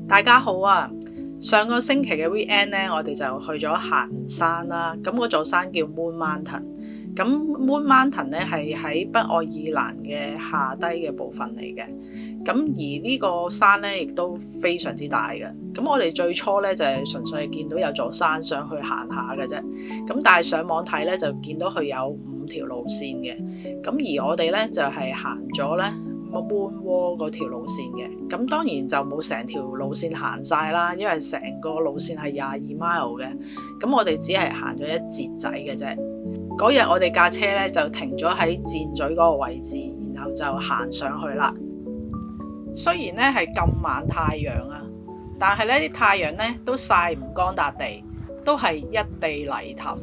大家好啊！上個星期嘅 weekend 咧，我哋就去咗行山啦。咁嗰座山叫 Moon Mountain。咁 Moon Mountain 咧係喺北愛爾蘭嘅下低嘅部分嚟嘅。咁而呢個山咧亦都非常之大嘅。咁我哋最初咧就係純粹係見到有座山上去行下嘅啫。咁但係上網睇咧就見到佢有5條路線嘅。咁而我哋咧就係行咗咧Moonwalk嗰條路線嘅，咁當然就冇成條路線行晒啦，因為成個路線係22 mile 嘅，咁我哋只係行咗一節仔嘅啫。嗰日我哋架車咧就停咗喺箭咀嗰個位置，然後就行上去啦。雖然咧係咁晚太陽啊，但係咧啲太陽咧都曬唔乾笪地，都係一地泥凼。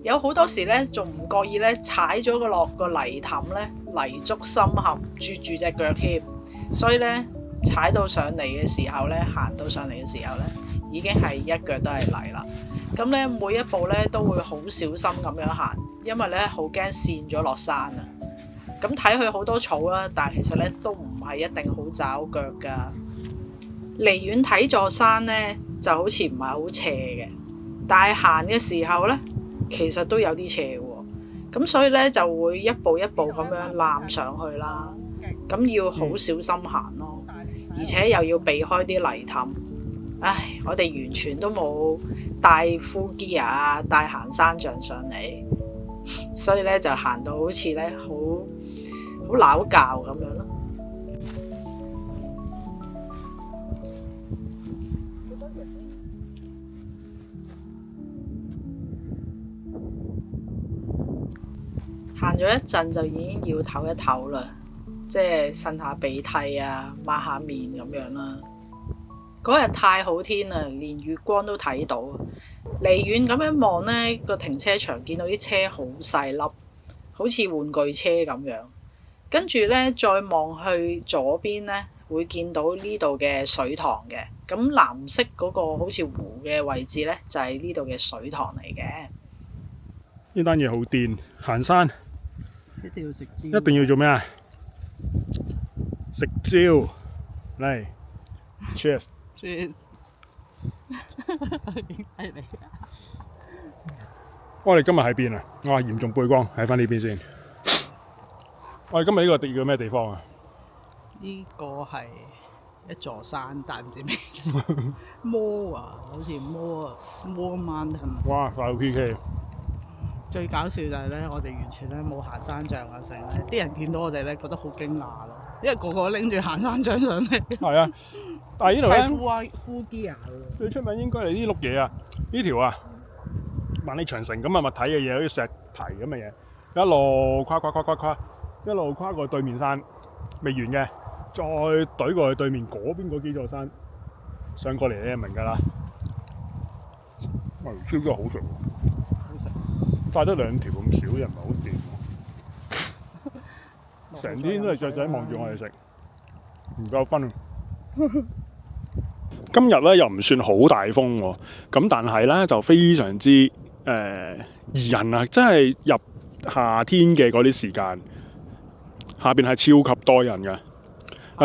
有好多時咧仲唔覺意咧踩咗落個泥凼咧，泥足深陷，住隻腳添，所以咧踩到上嚟嘅時候咧，行到上嚟嘅時候咧，已經係一腳都係泥啦。咁咧每一步咧都會好小心咁樣行，因為咧好驚跣咗落山啊。咁睇佢好多草啦，但係其實咧都唔係一定好抓腳噶。離遠睇座山咧就好似唔係好斜嘅，但係行嘅時候咧，其實都有啲斜喎，咁所以咧就會一步一步咁樣攬上去啦。咁要好小心行咯，而且又要避開啲泥凼。唉，我哋完全都冇帶 full gear 啊，帶行山杖上嚟，所以咧就行到好似咧好拗教咁樣咯。行咗一陣就已經要唞一唞啦，即係擤下鼻涕啊，抹下面咁樣啦。嗰日太好天啦，連月光都睇到。離遠咁樣望呢個停車場見到啲車好細粒，好似玩具車咁樣。跟住呢，再望去左邊呢，會見到呢度嘅水塘嘅。咁藍色嗰個好似湖嘅位置呢，就係呢度嘅水塘嚟嘅。呢單嘢好癲，行山一定要食蕉，一定要做咩啊？食蕉嚟 ，cheers！ Cheers！ 影低你啊！我哋今日喺邊啊？我話嚴重背光，喺翻呢邊先。我哋今日呢個叫咩地方啊？呢個係一座山，但唔知咩山。摩啊，好似摩 Mountain。哇！快到 PK！最搞笑就係咧，我哋完全咧冇行山杖啊，成咧啲人見到我哋咧覺得好驚訝咯，因為個個拎住行山杖上嚟。係啊，但係呢度咧full gear 喎。最出名應該係呢碌嘢啊，呢條啊，萬里長城咁嘅物體嘅嘢，好似石堤咁嘅嘢，一路跨，一路跨過對面山，未完嘅，再懟過去對面嗰邊嗰幾座山，上過嚟你就明㗎啦。條蕉真係好食喎！帶得2條咁少，又唔係好掂。成天都係雀仔望住我哋食，唔夠分啊！今日咧又唔算好大風喎，咁但係咧就非常之宜人啊！真係入夏天嘅嗰啲時間，下邊係超級多人嘅。啊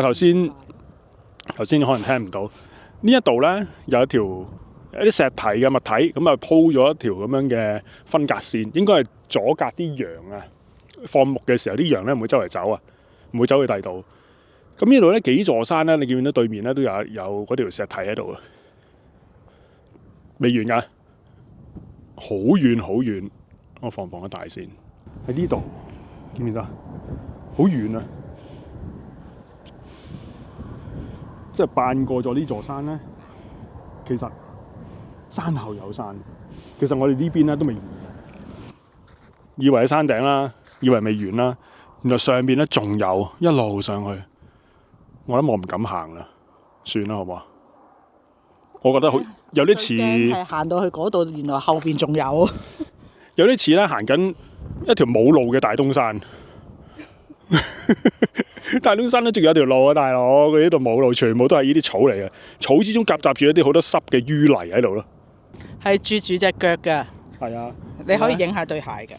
頭先可能聽唔到，呢一度咧有一啲石堤嘅物體，咁啊鋪咗一條咁樣嘅分隔線，應該係阻隔啲羊啊放牧嘅時候，啲羊咧唔會周圍走啊，唔會走去第度。咁呢度咧幾座山咧，你見唔見到對面咧都有嗰條石堤喺度啊？未完㗎，好遠，我放個大線喺呢度，見唔見到？好遠啊！即係扮過咗呢座山咧，其實山後有山，其實我哋呢邊咧都未完，以為喺山頂啦，以為未完啦，原來上邊咧仲有一路上去，我諗我唔敢行啦，算啦好唔好啊？我覺得好有啲似係行到去嗰度，原來後邊仲有，有啲似咧行緊一條冇路嘅大東山。大東山都仲有條路啊，大佬！佢呢度冇路，全部都係呢啲草嚟嘅，草之中夾雜住一啲好多濕嘅淤泥喺度咯。係啜住隻腳㗎。係啊，你可以影下對鞋㗎，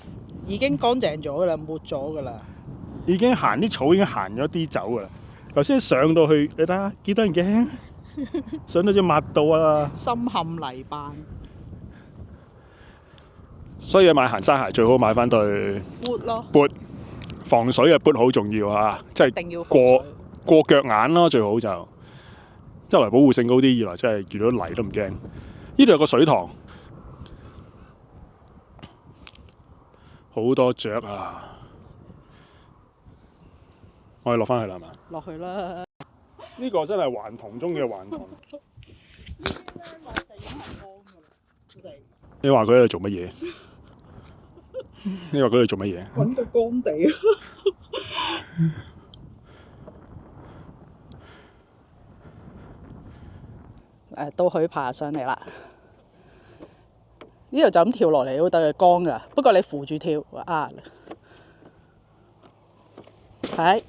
已經乾淨咗㗎啦，抹咗㗎啦。已經行啲草已經行咗啲走㗎啦。頭先上到去，你睇下幾得人驚，上到只抹到啊！深陷泥斑。所以買行山鞋最好買翻對 boot 咯， boot，防水嘅 boot 好重要啊！即係一定要防水。過腳眼咯，最好就一來保護性高啲，二來真係遇到泥都唔驚。呢度有個水塘，好多雀啊！我哋落翻去啦，係嘛？落去啦。呢個真係頑童中嘅頑童。你話佢喺度做乜嘢？你話佢喺度做乜嘢？揾個乾地。到佢爬上嚟啦。呢度就咁跳落嚟都得嘅，乾噶。不過你扶住跳啊。係。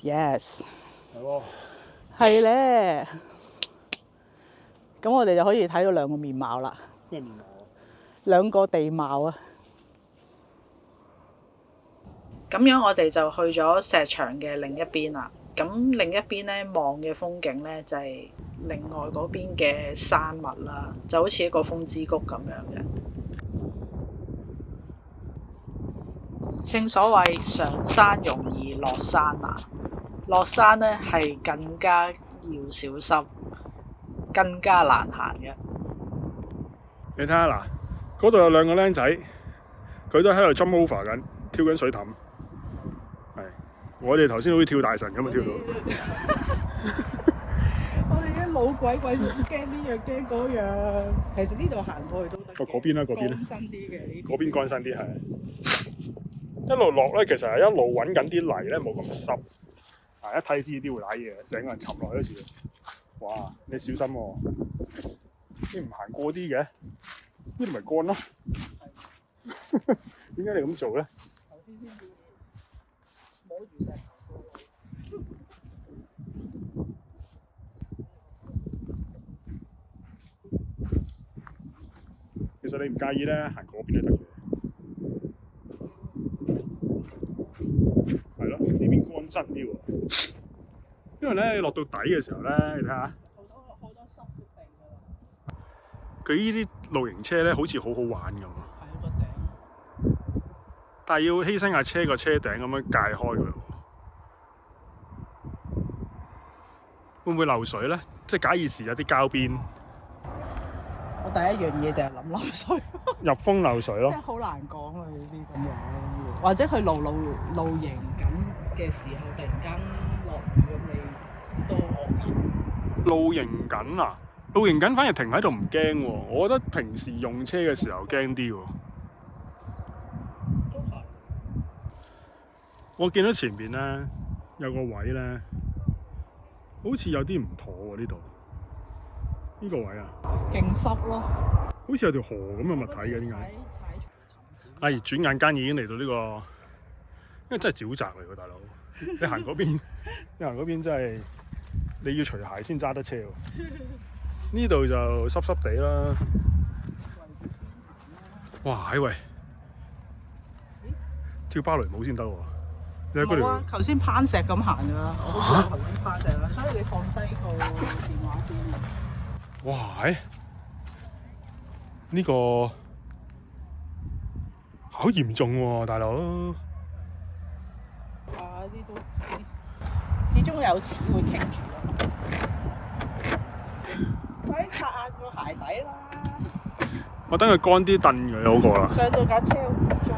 Yes。係喎。係咧。咁我哋就可以睇到兩個面貌啦。咩面貌啊？兩個地貌啊！咁樣我哋就去咗石牆嘅另一邊啦。咁另一邊咧望嘅風景咧就係另外嗰邊嘅山脈啦，就好似一個風之谷咁樣嘅。正所謂上山容易落山難，落山咧係更加要小心，更加難行嘅。你睇下嗱，嗰度有兩個僆仔，佢都喺度 jump over 緊，跳緊水凼。係，我哋頭先好似跳大神咁啊，跳到。我哋啲老鬼鬼驚呢樣驚嗰樣，其實呢度行過去都得嘅。嗰邊啦，嗰邊啦。乾身啲嘅呢啲。嗰邊乾身啲係。一路落咧，其實係一路揾緊啲泥咧，冇咁濕。一睇知啲會瀨嘢，成個人沉落去好似。哇！你小心喎、你唔行過啲嘅，呢度咪乾咯。點解你咁做咧？頭先先要摸住石頭。其實你唔介意咧，行嗰邊都得嘅。係咯，呢邊乾身啲喎。因為咧，落到底嘅時候咧，你睇下。好多濕嘅地㗎啦。佢呢啲露營車咧，好似好好玩咁。係個頂。但係要犧牲架車個車頂咁樣界開佢，會唔會漏水咧？即係假以時有啲膠邊。我第一樣嘢就係諗漏水。入風漏水咯。真係好難講啊！呢啲咁樣，或者佢露營緊嘅時候，突然間落雨咁，你都惡搞。露營緊啊！露營緊反而停喺度唔驚喎，我覺得平時用車嘅時候驚啲喎。都係。我見到前邊咧有個位咧，好似有啲唔妥喎呢度。呢個位啊，勁濕咯。好似有條河咁嘅物體嘅，點解？哎，轉眼間已經嚟到呢個，因為真係沼澤嚟喎，大佬。你行嗰邊，你行嗰邊真係你要除鞋先揸得車喎。呢度就濕濕地啦。哇！喂，跳芭蕾舞先得喎。你喺嗰條。頭先攀石咁行㗎啦，我好似頭先攀石啦，所以你放低個電話先。哇！呢個好嚴重喎，大佬。啲都始終有錢會傾住咯。快啲擦下個鞋底啦！我等佢乾啲燉佢好過啦。上到架車好污糟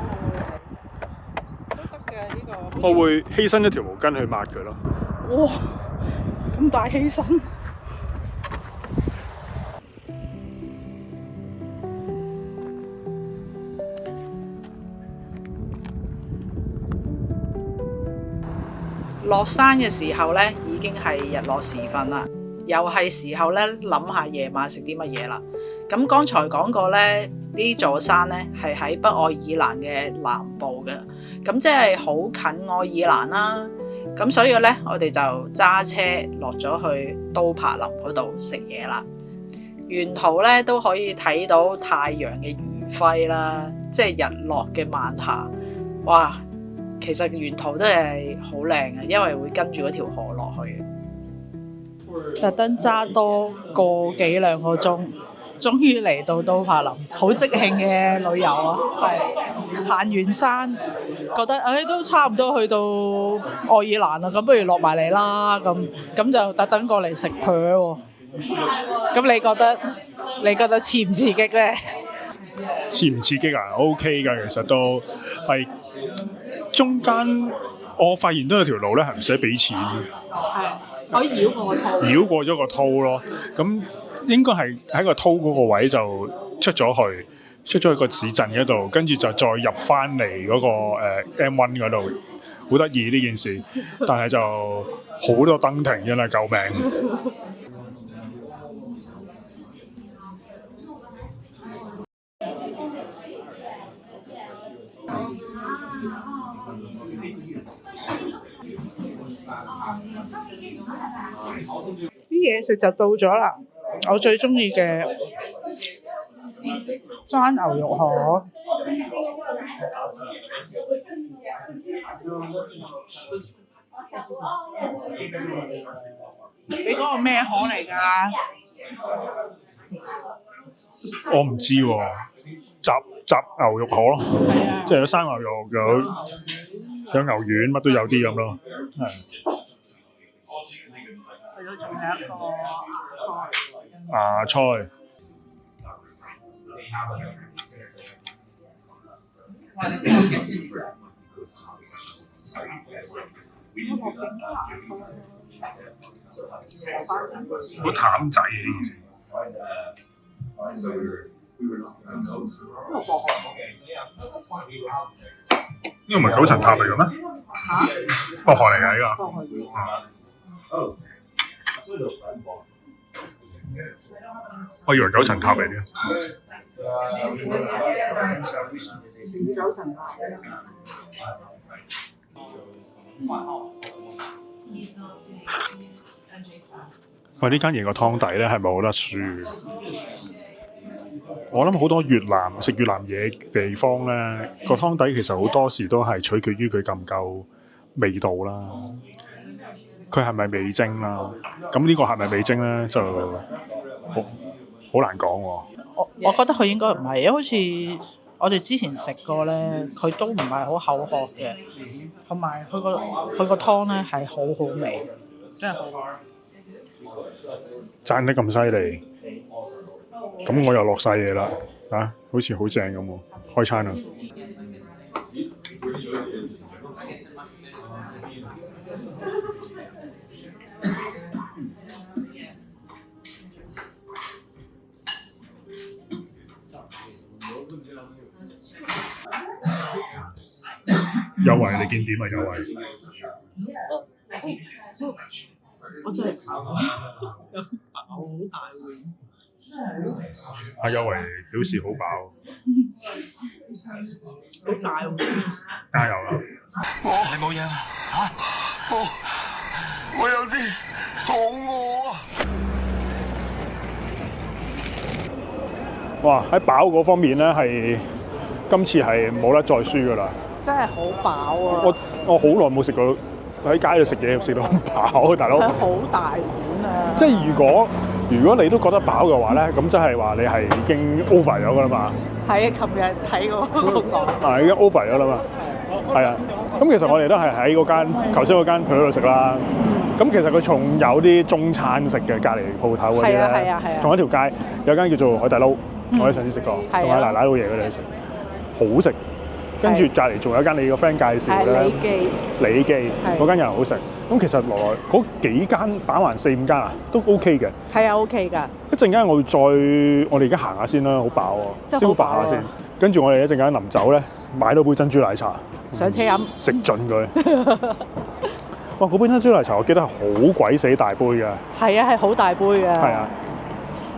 喎，都得嘅呢個。我會犧牲一條毛巾去抹佢咯。哇！咁大犧牲。落山嘅時候咧，已經係日落時分啦，又係時候咧諗下夜晚食啲乜嘢啦。咁剛才講過咧，呢座山咧係喺北愛爾蘭嘅南部嘅，咁即係好近愛爾蘭啦。咁所以咧，我哋就揸車落咗去都柏林嗰度食嘢啦。沿途咧都可以睇到太陽嘅餘暉啦，即係日落嘅晚霞，哇！其實沿途都係好靚嘅，因為會跟住嗰條河落去。特登揸多個幾兩個鐘，終於嚟到都柏林，好即興嘅旅遊啊！係行完山，覺得都差唔多去到愛爾蘭啦，咁不如落埋嚟啦，咁就特登過嚟食 per 喎。咁你覺得刺唔刺激咧？刺唔刺激啊？OK 㗎，其實都係中間我發現都有條路咧係唔使俾錢，係可以繞過個套，繞過咗個套咯。咁應該係喺個套嗰個位就出咗去個市鎮嗰度，跟住就再入翻嚟嗰個M1 嗰度，好得意呢件事。但係就好多燈停㗎啦，救命！啲嘢食就到咗啦，我最中意嘅煎牛肉河。你嗰個咩河嚟㗎？我唔知喎，雜牛肉河咯，即係有生牛肉，有牛丸，乜都有啲咁咯，係。佢都仲有一個芽菜，好淡仔嘅呢件事。呢個唔係九層塔嚟嘅咩？薄荷嚟㗎呢個。我以為九層塔嚟嘅。九層塔。喂，呢間嘢個湯底咧係咪好得輸？我諗好多食越南嘢地方咧，個湯底其實好多時都係取決於佢夠唔夠味道啦。佢係咪味精啦？咁呢個係咪味精咧？就好難講喎。我覺得佢應該唔係，因為好似我哋之前食過咧，佢都唔係好口渴嘅，同埋佢個湯咧係好好味，真係好好。讚得咁犀利，咁我又落晒嘢啦，好似好正咁喎，開餐啦！有為你見點啊？有為，我真係好大碗。阿有為表示好飽，好大碗。加油啦！你冇嘢啦嚇？我有啲肚餓啊！哇！喺飽嗰方面咧，係今次係冇得再輸噶啦。真係好飽啊！我好耐冇食過喺街度食嘢食到咁飽，大佬。佢好大碗啊！即係如果你都覺得飽嘅話咧，咁即係話你係已經 over 咗噶啦嘛。係啊，琴日睇過嗰個。已經 over 咗啦嘛。係啊，咁其實我哋都係喺嗰間頭先嗰間鋪度食啦。咁其實佢仲有啲中餐食嘅，隔離鋪頭嗰啲咧。係啊。同一條街有間叫做海底撈，我喺上次食過，同埋奶奶老爺嗰度食，好食。跟住隔離仲有一間你個 friend 介紹咧，李記嗰間又好食。咁其實來嗰幾間打橫4-5間啊，都 OK 嘅。係啊 ，OK 㗎。一陣間我哋而家行下先啦，好飽喎，消化下先。跟住我哋一陣間臨走咧，買到杯珍珠奶茶，上車飲，食盡佢。哇！嗰杯珍珠奶茶我記得係好鬼死大杯㗎。係啊，係好大杯㗎。係啊。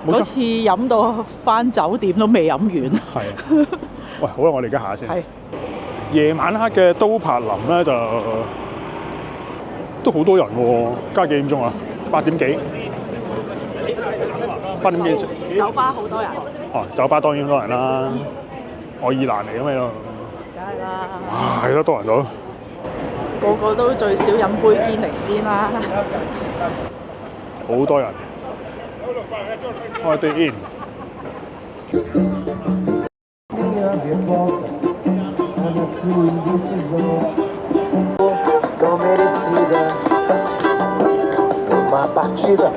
嗰次飲到返酒店都未飲完。係。喂，好啦，我哋而家行下先。係。夜晚黑嘅都柏林咧就都好多人喎，加幾點鐘啊？8點幾？8點幾？酒吧好多人。哦，酒吧當然多人啦，愛爾蘭嚟㗎嘛呢度。梗係啦。哇，係咯，多人到。個個都最少飲杯堅尼先啦。好多人。我哋 in。Minha revolta é na sua indecisão tão merecida. Uma partida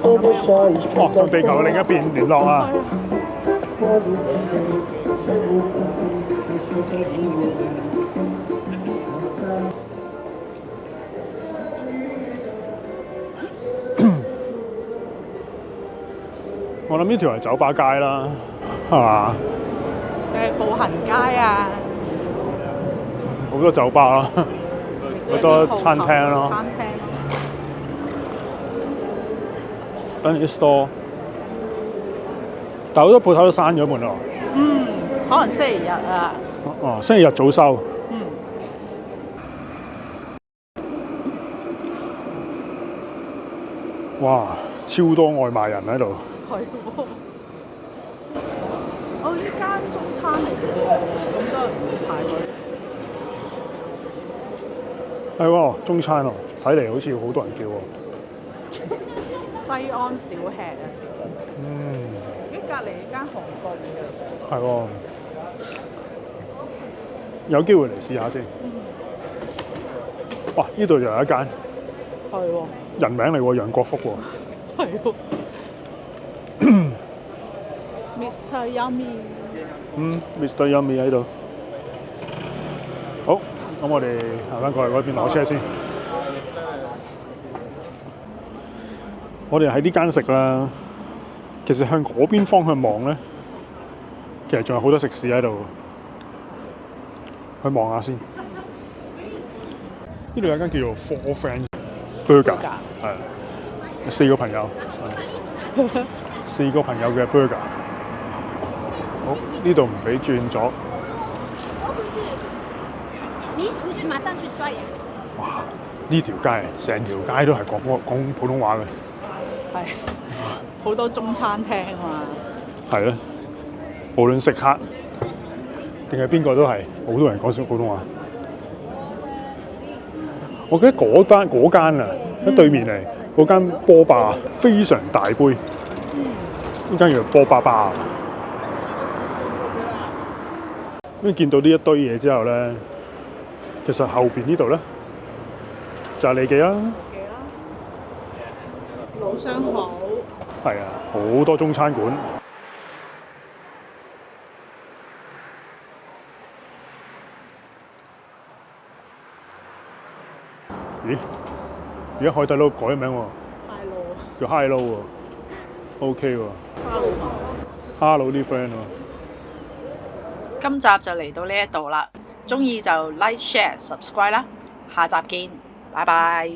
sem deixar 哦，同地球嘅另一邊聯絡啊！ quando também chegou com deixou 我諗呢條係酒吧街啦，係嘛？步行街啊，好多酒吧啦，好多餐廳咯。餐廳跟住 store，但好多鋪頭都閂咗門咯。可能星期日啊。哦，星期日早收。哇，超多外賣人喺度。係喎。哦，呢間中餐嚟嘅喎，咁多人排隊。係喎，中餐喎，睇嚟好似好多人叫喎。西安小吃啊！隔離間韓國嘅。係喎，有機會嚟試下先。哇！呢度又有一間。係喎。人名嚟喎，楊國福喎。係喎。Mr. Yummy。Mr. Yummy 喺度。好，咁我哋行翻過嚟嗰邊攞車先。我哋喺呢間食啦，其實向嗰邊方向望咧，其實仲有好多食肆喺度，去望下先。呢度有間叫做 Four Friends Burger， 係4個朋友，4個朋友嘅 burger。好，呢度唔俾轉左。你一起回去馬上去刷牙。哇！呢條街成條街都係講普通話嘅。係。好多中餐廳啊嘛。係咯，無論食客定係邊個都係，好多人講少普通話。我記得嗰間啊，喺對面嚟嗰間波霸非常大杯，呢間叫波巴巴。咁見到呢一堆嘢之後咧，其實後邊呢度咧就係利記啦。老商好。係啊，好多中餐館。咦？而家海底撈改咗名喎。叫 High Low 喎。OK 喎。Hello 啲 friend 喎。今集就嚟到呢一度啦，鍾意就 like、share、subscribe 啦，下集見，拜拜。